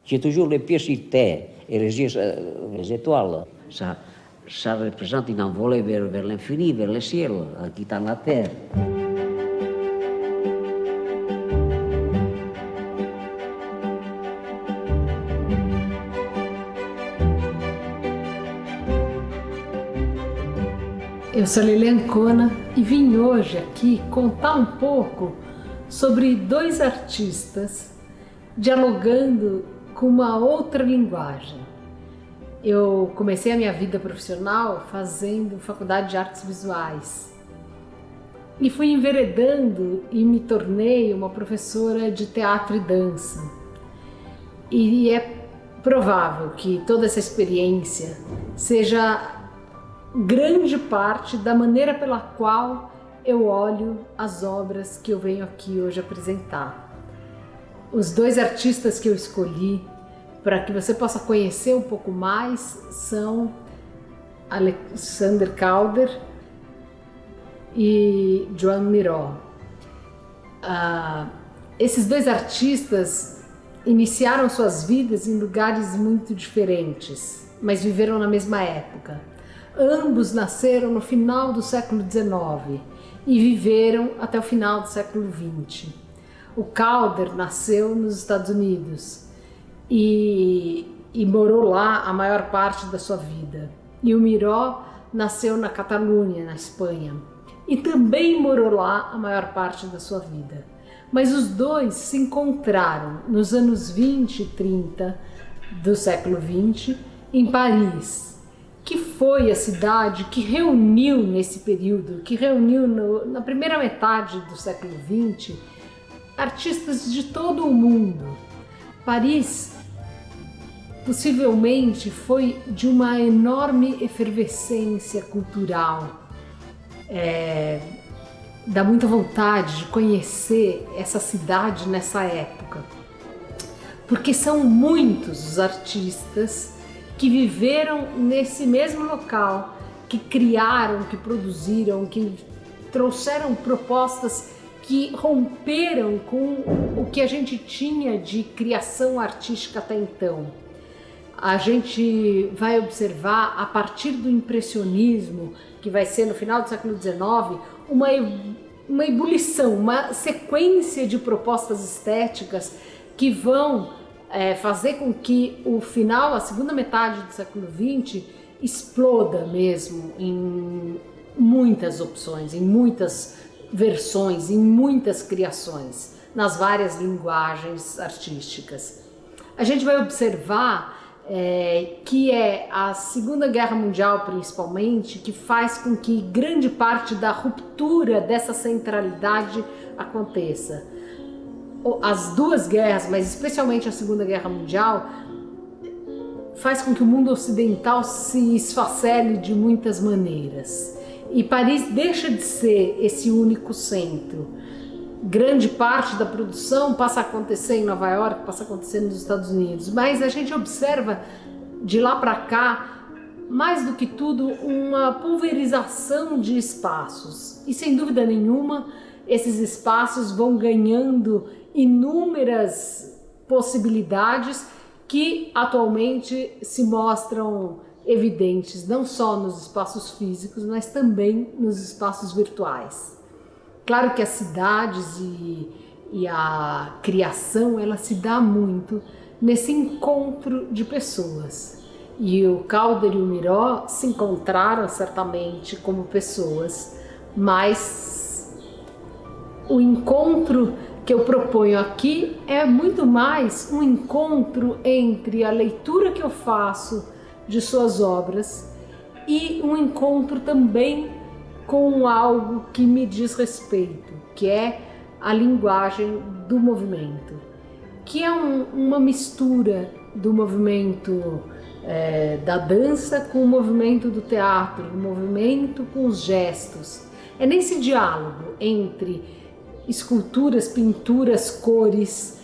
J'ai toujours les pieds sur terre et les étoiles. Ça représente une envolée vers l'infini, vers le ciel, en quittant la terre. Eu sou Lilian Cona e vim hoje aqui contar um pouco sobre dois artistas dialogando com uma outra linguagem. Eu comecei a minha vida profissional fazendo faculdade de artes visuais e fui enveredando e me tornei uma professora de teatro e dança. E é provável que toda essa experiência seja grande parte da maneira pela qual eu olho as obras que eu venho aqui hoje apresentar. Os dois artistas que eu escolhi para que você possa conhecer um pouco mais são Alexander Calder e Joan Miró. Esses dois artistas iniciaram suas vidas em lugares muito diferentes, mas viveram na mesma época. Ambos nasceram no final do século XIX e viveram até o final do século XX. O Calder nasceu nos Estados Unidos e morou lá a maior parte da sua vida. E o Miró nasceu na Catalunha, na Espanha, e também morou lá a maior parte da sua vida. Mas os dois se encontraram nos anos 20 e 30 do século XX em Paris, que foi a cidade que reuniu nesse período, que reuniu na primeira metade do século XX, artistas de todo o mundo. Paris possivelmente foi de uma enorme efervescência cultural. Dá muita vontade de conhecer essa cidade nessa época, porque são muitos os artistas que viveram nesse mesmo local, que criaram, que produziram, que trouxeram propostas que romperam com o que a gente tinha de criação artística até então. A gente vai observar, a partir do impressionismo, que vai ser no final do século XIX, uma ebulição, uma sequência de propostas estéticas que vão fazer com que o final, a segunda metade do século XX, exploda mesmo em muitas opções, em muitas versões, em muitas criações, nas várias linguagens artísticas. A gente vai observar que é a Segunda Guerra Mundial, principalmente, que faz com que grande parte da ruptura dessa centralidade aconteça. As duas guerras, mas especialmente a Segunda Guerra Mundial, faz com que o mundo ocidental se esfacele de muitas maneiras. E Paris deixa de ser esse único centro. Grande parte da produção passa a acontecer em Nova York, passa a acontecer nos Estados Unidos, mas a gente observa de lá para cá, mais do que tudo, uma pulverização de espaços. E sem dúvida nenhuma, esses espaços vão ganhando inúmeras possibilidades que atualmente se mostram evidentes, não só nos espaços físicos, mas também nos espaços virtuais. Claro que as cidades e a criação, ela se dá muito nesse encontro de pessoas. E o Calder e o Miró se encontraram certamente como pessoas, mas o encontro que eu proponho aqui é muito mais um encontro entre a leitura que eu faço de suas obras e um encontro também com algo que me diz respeito, que é a linguagem do movimento, que é uma mistura do movimento da dança com o movimento do teatro, o movimento com os gestos. É nesse diálogo entre esculturas, pinturas, cores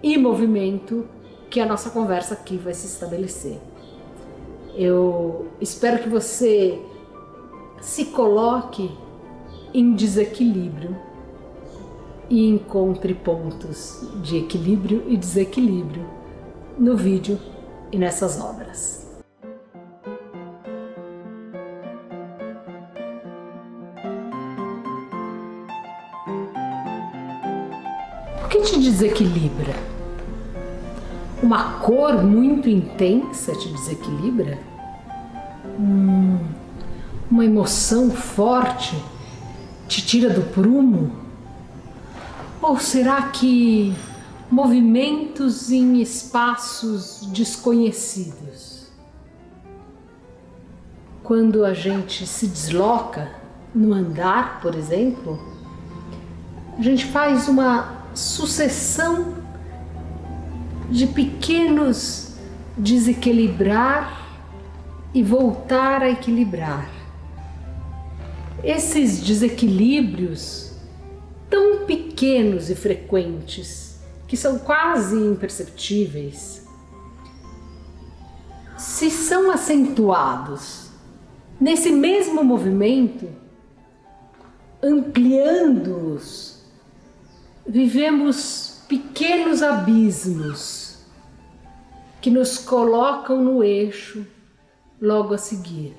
e movimento que a nossa conversa aqui vai se estabelecer. Eu espero que você se coloque em desequilíbrio e encontre pontos de equilíbrio e desequilíbrio no vídeo e nessas obras. O que te desequilibra? Uma cor muito intensa te desequilibra? Uma emoção forte te tira do prumo? Ou será que movimentos em espaços desconhecidos? Quando a gente se desloca no andar, por exemplo, a gente faz uma sucessão de pequenos desequilibrar e voltar a equilibrar. Esses desequilíbrios tão pequenos e frequentes, que são quase imperceptíveis, se são acentuados nesse mesmo movimento, ampliando-os, vivemos pequenos abismos que nos colocam no eixo logo a seguir.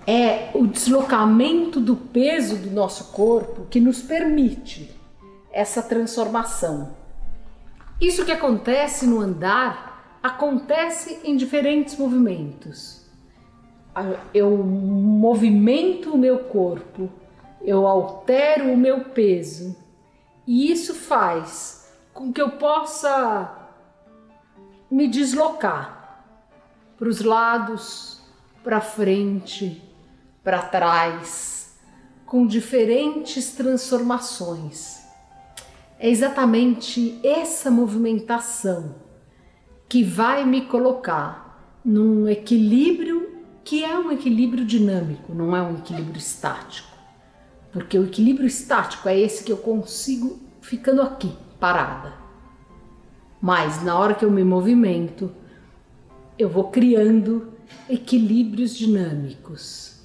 É o deslocamento do peso do nosso corpo que nos permite essa transformação. Isso que acontece no andar acontece em diferentes movimentos. Eu movimento o meu corpo, eu altero o meu peso, e isso faz com que eu possa me deslocar para os lados, para frente, para trás, com diferentes transformações. É exatamente essa movimentação que vai me colocar num equilíbrio que é um equilíbrio dinâmico, não é um equilíbrio estático. Porque o equilíbrio estático é esse que eu consigo ficando aqui, parada. Mas na hora que eu me movimento, eu vou criando equilíbrios dinâmicos.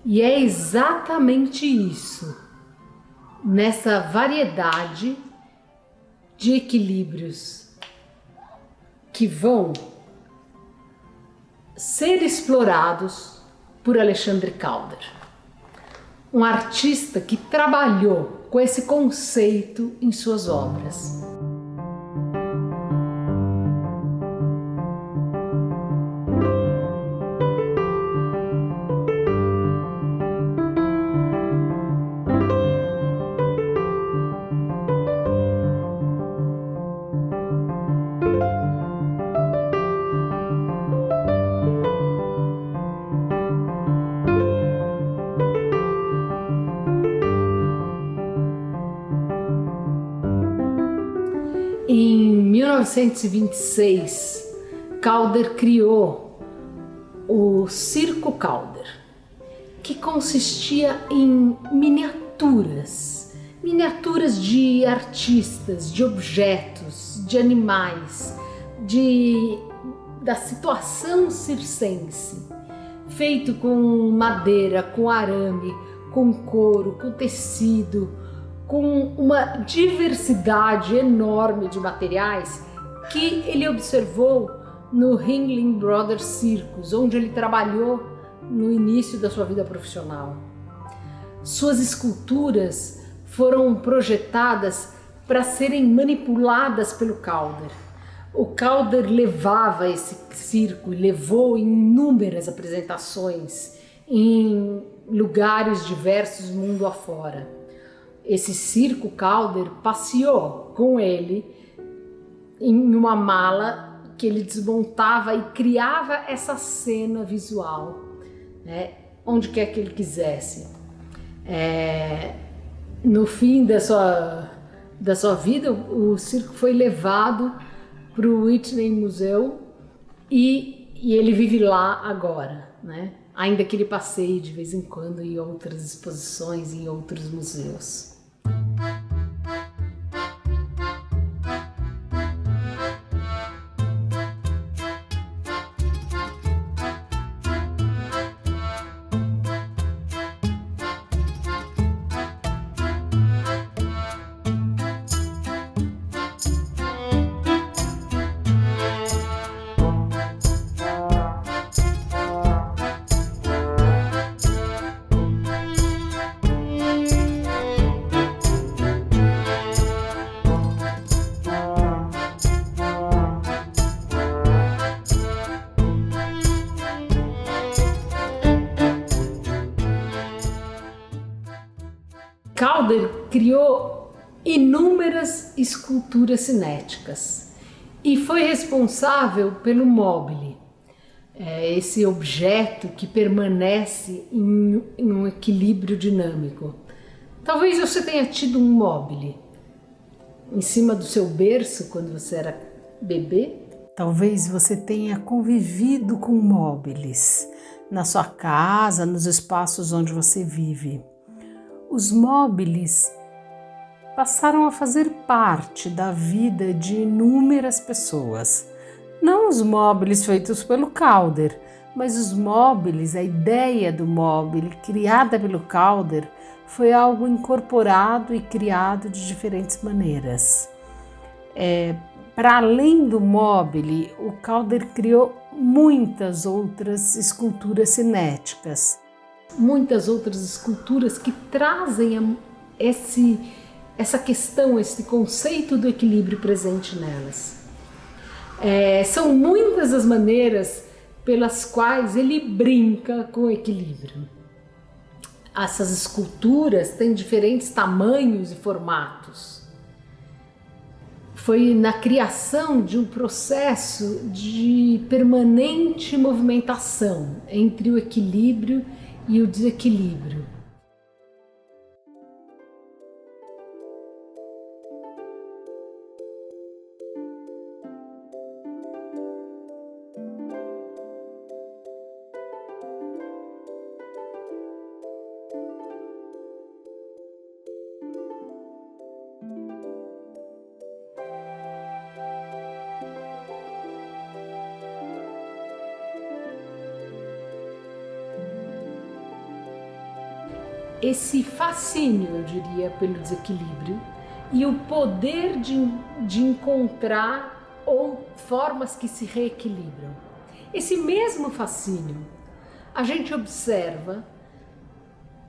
E é exatamente isso, nessa variedade de equilíbrios que vão ser explorados por Alexandre Calder, um artista que trabalhou com esse conceito em suas obras. Em 1926, Calder criou o Circo Calder, que consistia em miniaturas de artistas, de objetos, de animais, da situação circense, feito com madeira, com arame, com couro, com tecido, com uma diversidade enorme de materiais que ele observou no Ringling Brothers Circus, onde ele trabalhou no início da sua vida profissional. Suas esculturas foram projetadas para serem manipuladas pelo Calder. O Calder levava esse circo e levou inúmeras apresentações em lugares diversos mundo afora. Esse circo Calder passeou com ele em uma mala que ele desmontava e criava essa cena visual, né, onde quer que ele quisesse. No fim da sua vida, o circo foi levado para o Whitney Museum e ele vive lá agora, né? Ainda que ele passeie de vez em quando em outras exposições, em outros museus. criou inúmeras esculturas cinéticas e foi responsável pelo mobile, esse objeto que permanece em um equilíbrio dinâmico. Talvez você tenha tido um mobile em cima do seu berço quando você era bebê. Talvez você tenha convivido com móveis na sua casa, nos espaços onde você vive. Os móveis passaram a fazer parte da vida de inúmeras pessoas. Não os móveis feitos pelo Calder, mas os móveis, a ideia do móvel criada pelo Calder foi algo incorporado e criado de diferentes maneiras. Para além do móvel, o Calder criou muitas outras esculturas cinéticas. Muitas outras esculturas que trazem essa questão, esse conceito do equilíbrio presente nelas. São muitas as maneiras pelas quais ele brinca com o equilíbrio. Essas esculturas têm diferentes tamanhos e formatos. Foi na criação de um processo de permanente movimentação entre o equilíbrio e o desequilíbrio. Esse fascínio, eu diria, pelo desequilíbrio e o poder de encontrar formas que se reequilibram. Esse mesmo fascínio a gente observa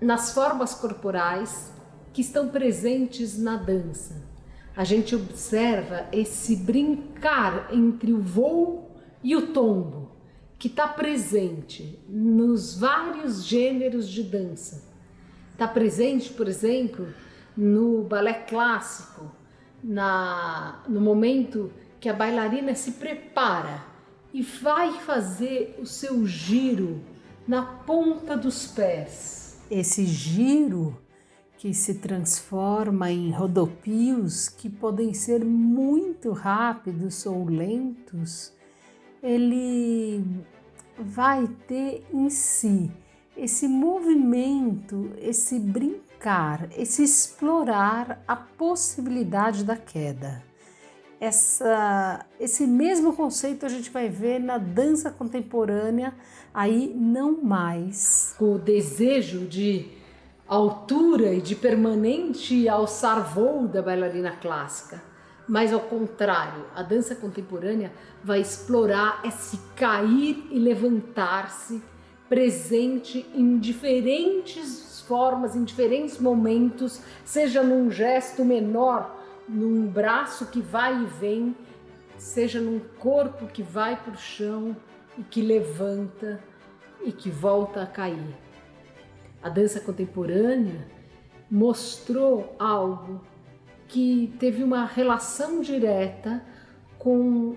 nas formas corporais que estão presentes na dança. A gente observa esse brincar entre o voo e o tombo, que está presente nos vários gêneros de dança. Está presente, por exemplo, no balé clássico, no momento que a bailarina se prepara e vai fazer o seu giro na ponta dos pés. Esse giro que se transforma em rodopios que podem ser muito rápidos ou lentos, ele vai ter em si esse movimento, esse brincar, esse explorar a possibilidade da queda. Esse mesmo conceito a gente vai ver na dança contemporânea, aí não mais. O desejo de altura e de permanente alçar voo da bailarina clássica, mas ao contrário, a dança contemporânea vai explorar esse cair e levantar-se presente em diferentes formas, em diferentes momentos, seja num gesto menor, num braço que vai e vem, seja num corpo que vai para o chão e que levanta e que volta a cair. A dança contemporânea mostrou algo que teve uma relação direta com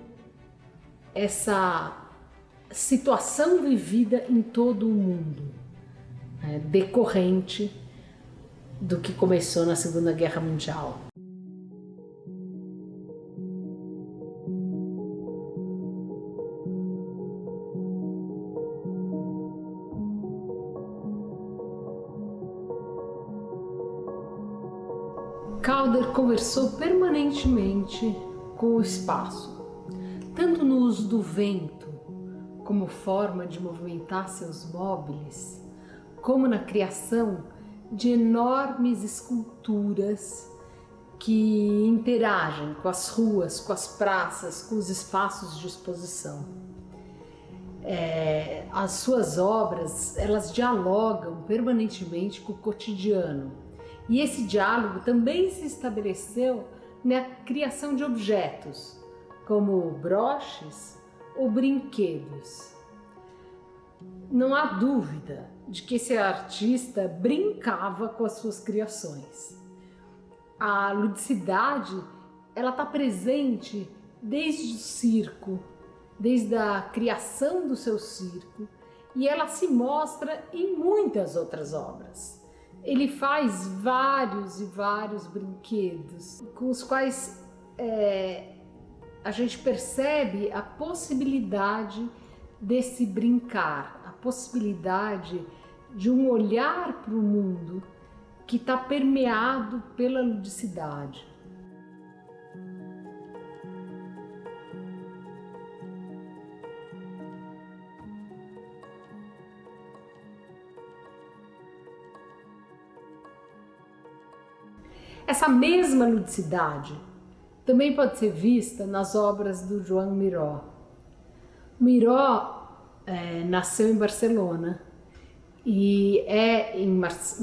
essa situação vivida em todo o mundo, decorrente do que começou na Segunda Guerra Mundial. Calder conversou permanentemente com o espaço, tanto no uso do vento como forma de movimentar seus móveis, como na criação de enormes esculturas que interagem com as ruas, com as praças, com os espaços de exposição. As suas obras, elas dialogam permanentemente com o cotidiano, e esse diálogo também se estabeleceu na criação de objetos, como broches ou brinquedos. Não há dúvida de que esse artista brincava com as suas criações. A ludicidade, ela está presente desde o circo, desde a criação do seu circo, e ela se mostra em muitas outras obras. Ele faz vários e vários brinquedos com os quais a gente percebe a possibilidade desse brincar, a possibilidade de um olhar para o mundo que está permeado pela ludicidade. Essa mesma ludicidade também pode ser vista nas obras do Joan Miró. Miró nasceu em Barcelona e é em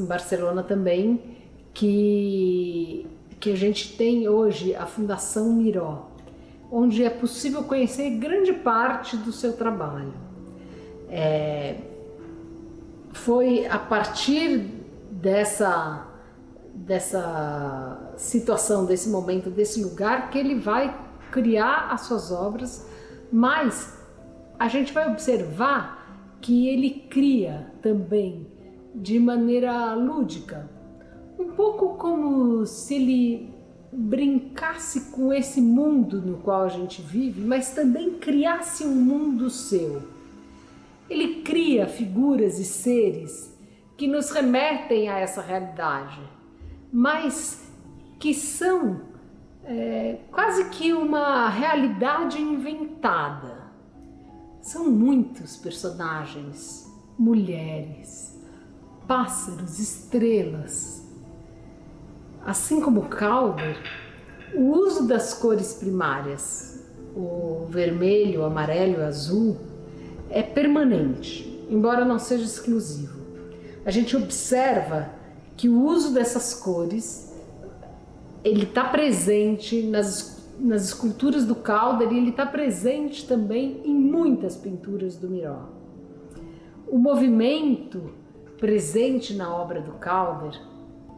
Barcelona também que a gente tem hoje a Fundação Miró, onde é possível conhecer grande parte do seu trabalho. Foi a partir dessa situação, desse momento, desse lugar, que ele vai criar as suas obras, mas a gente vai observar que ele cria também de maneira lúdica, um pouco como se ele brincasse com esse mundo no qual a gente vive, mas também criasse um mundo seu. Ele cria figuras e seres que nos remetem a essa realidade, mas que são quase que uma realidade inventada. São muitos personagens, mulheres, pássaros, estrelas. Assim como Calder, o uso das cores primárias, o vermelho, o amarelo e o azul, é permanente, embora não seja exclusivo. A gente observa que o uso dessas cores, ele está presente nas esculturas do Calder e ele está presente também em muitas pinturas do Miró. O movimento presente na obra do Calder,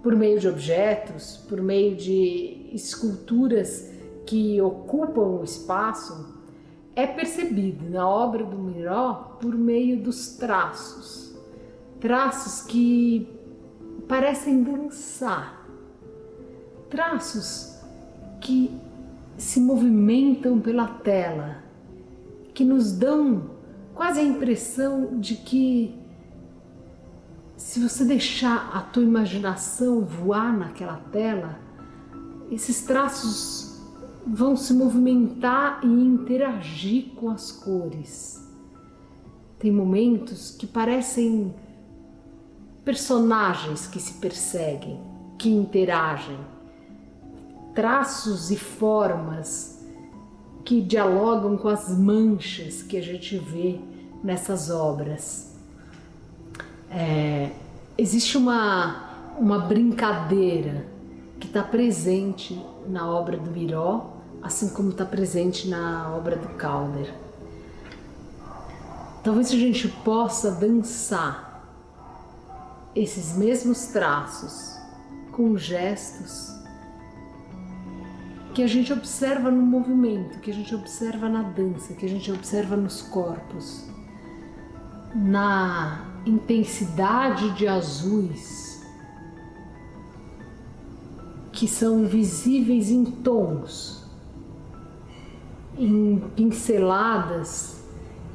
por meio de objetos, por meio de esculturas que ocupam o espaço, é percebido na obra do Miró por meio dos traços. Traços que parecem dançar, traços que se movimentam pela tela, que nos dão quase a impressão de que, se você deixar a tua imaginação voar naquela tela, esses traços vão se movimentar e interagir com as cores. Tem momentos que parecem personagens que se perseguem, que interagem, traços e formas que dialogam com as manchas que a gente vê nessas obras. Existe uma brincadeira que está presente na obra do Miró, assim como está presente na obra do Calder. Talvez a gente possa dançar esses mesmos traços com gestos que a gente observa no movimento, que a gente observa na dança, que a gente observa nos corpos, na intensidade de azuis que são visíveis em tons, em pinceladas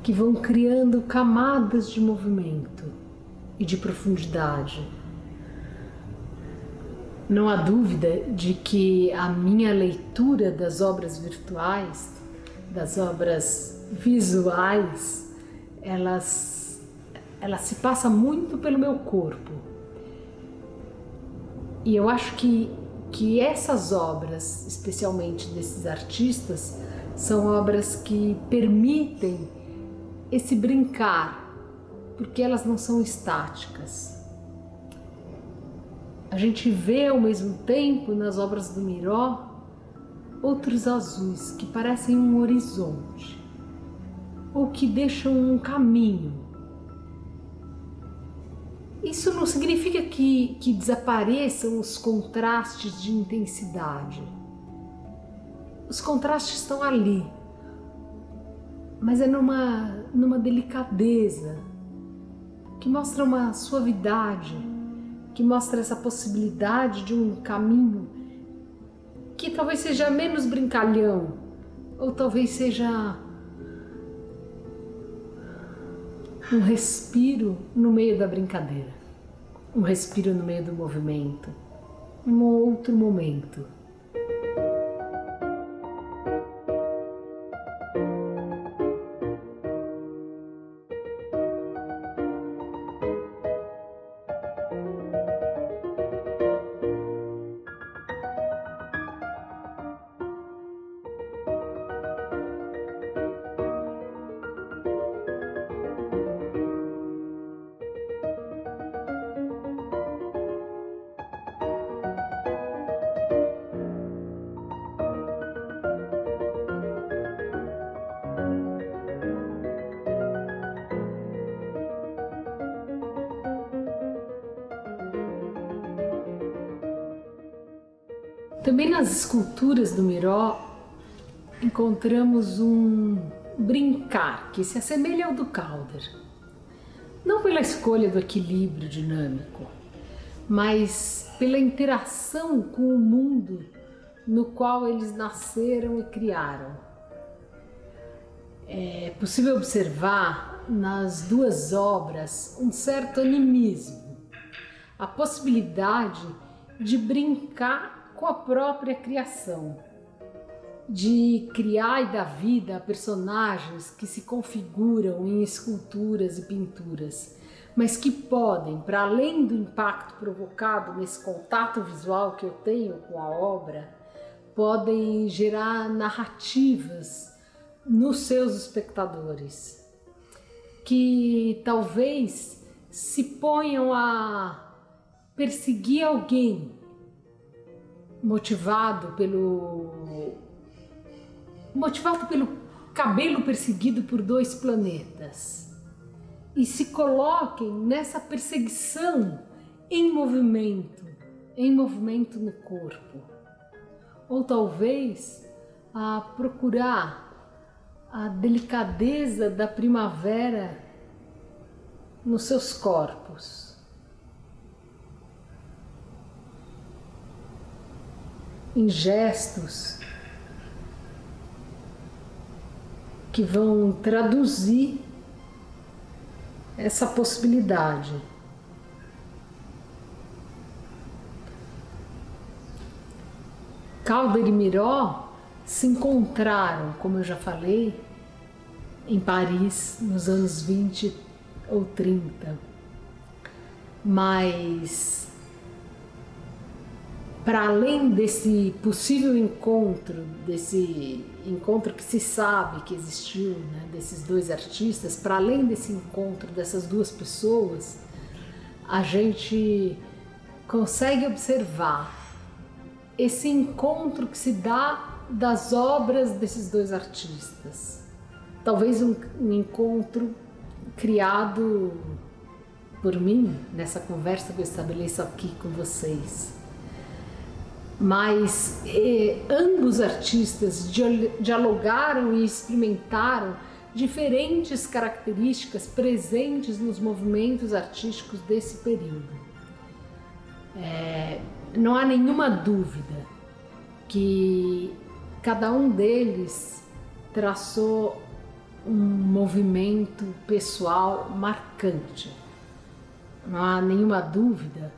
que vão criando camadas de movimento e de profundidade. Não há dúvida de que a minha leitura das obras virtuais, das obras visuais, elas se passa muito pelo meu corpo. E eu acho que essas obras, especialmente desses artistas, são obras que permitem esse brincar, porque elas não são estáticas. A gente vê ao mesmo tempo nas obras do Miró outros azuis que parecem um horizonte ou que deixam um caminho. Isso não significa que desapareçam os contrastes de intensidade. Os contrastes estão ali, mas é numa delicadeza que mostra uma suavidade, que mostra essa possibilidade de um caminho que talvez seja menos brincalhão, ou talvez seja um respiro no meio da brincadeira, um respiro no meio do movimento, um outro momento. Também nas esculturas do Miró encontramos um brincar que se assemelha ao do Calder. Não pela escolha do equilíbrio dinâmico, mas pela interação com o mundo no qual eles nasceram e criaram. É possível observar nas duas obras um certo animismo, a possibilidade de brincar com a própria criação, de criar e dar vida a personagens que se configuram em esculturas e pinturas, mas que podem, para além do impacto provocado nesse contato visual que eu tenho com a obra, podem gerar narrativas nos seus espectadores, que talvez se ponham a perseguir alguém motivado pelo cabelo perseguido por dois planetas e se coloquem nessa perseguição em movimento no corpo, ou talvez a procurar a delicadeza da primavera nos seus corpos. Em gestos que vão traduzir essa possibilidade. Calder e Miró se encontraram, como eu já falei, em Paris nos anos 20 ou 30, mas para além desse possível encontro, desse encontro que se sabe que existiu, né, desses dois artistas, para além desse encontro dessas duas pessoas, a gente consegue observar esse encontro que se dá das obras desses dois artistas. Talvez um encontro criado por mim, nessa conversa que eu estabeleço aqui com vocês. Mas ambos artistas dialogaram e experimentaram diferentes características presentes nos movimentos artísticos desse período. Não há nenhuma dúvida que cada um deles traçou um movimento pessoal marcante. Não há nenhuma dúvida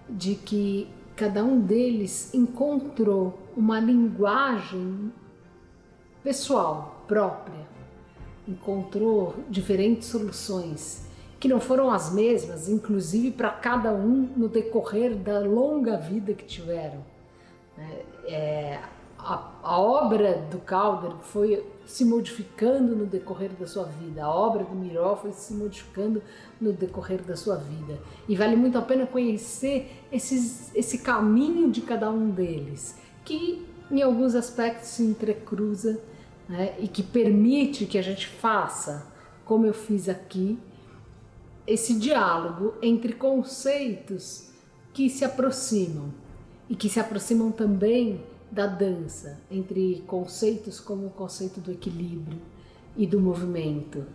de que cada um deles encontrou uma linguagem pessoal, própria, encontrou diferentes soluções que não foram as mesmas, inclusive para cada um no decorrer da longa vida que tiveram. A obra do Calder foi se modificando no decorrer da sua vida, a obra do Miró foi se modificando no decorrer da sua vida. E vale muito a pena conhecer esse caminho de cada um deles, que em alguns aspectos se entrecruza, né, e que permite que a gente faça, como eu fiz aqui, esse diálogo entre conceitos que se aproximam e que se aproximam também da dança, entre conceitos como o conceito do equilíbrio e do movimento.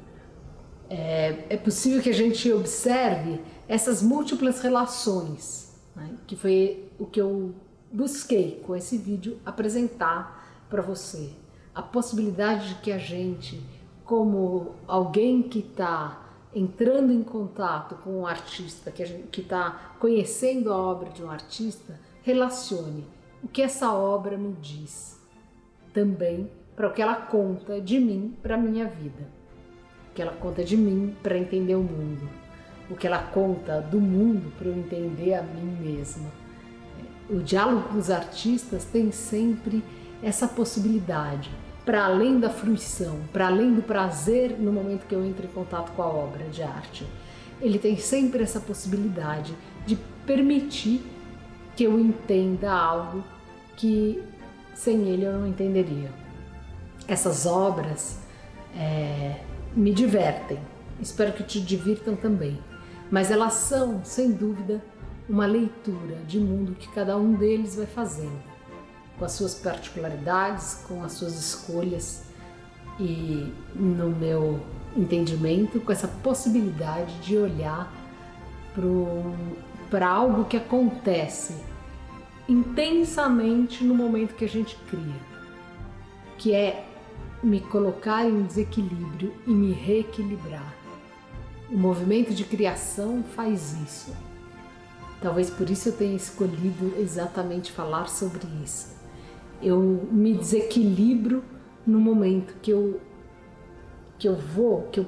É possível que a gente observe essas múltiplas relações, né, que foi o que eu busquei com esse vídeo apresentar para você. A possibilidade de que a gente, como alguém que está entrando em contato com um artista, que está conhecendo a obra de um artista, relacione o que essa obra me diz também para o que ela conta de mim para a minha vida, o que ela conta de mim para entender o mundo, o que ela conta do mundo para eu entender a mim mesma. O diálogo com os artistas tem sempre essa possibilidade, para além da fruição, para além do prazer no momento que eu entro em contato com a obra de arte. Ele tem sempre essa possibilidade de permitir que eu entenda algo que sem ele eu não entenderia. Essas obras me divertem, espero que te divirtam também, mas elas são, sem dúvida, uma leitura de mundo que cada um deles vai fazendo, com as suas particularidades, com as suas escolhas e, no meu entendimento, com essa possibilidade de olhar para algo que acontece intensamente no momento que a gente cria, que é me colocar em desequilíbrio e me reequilibrar. O movimento de criação faz isso. Talvez por isso eu tenha escolhido exatamente falar sobre isso. Eu me desequilibro no momento que eu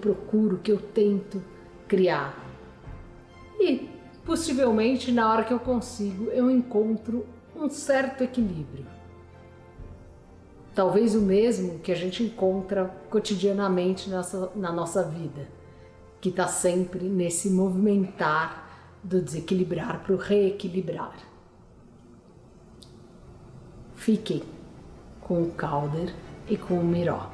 procuro, que eu tento criar. E possivelmente na hora que eu consigo, eu encontro um certo equilíbrio. Talvez o mesmo que a gente encontra cotidianamente na nossa vida, que está sempre nesse movimentar do desequilibrar para o reequilibrar. Fiquem com o Calder e com o Miró.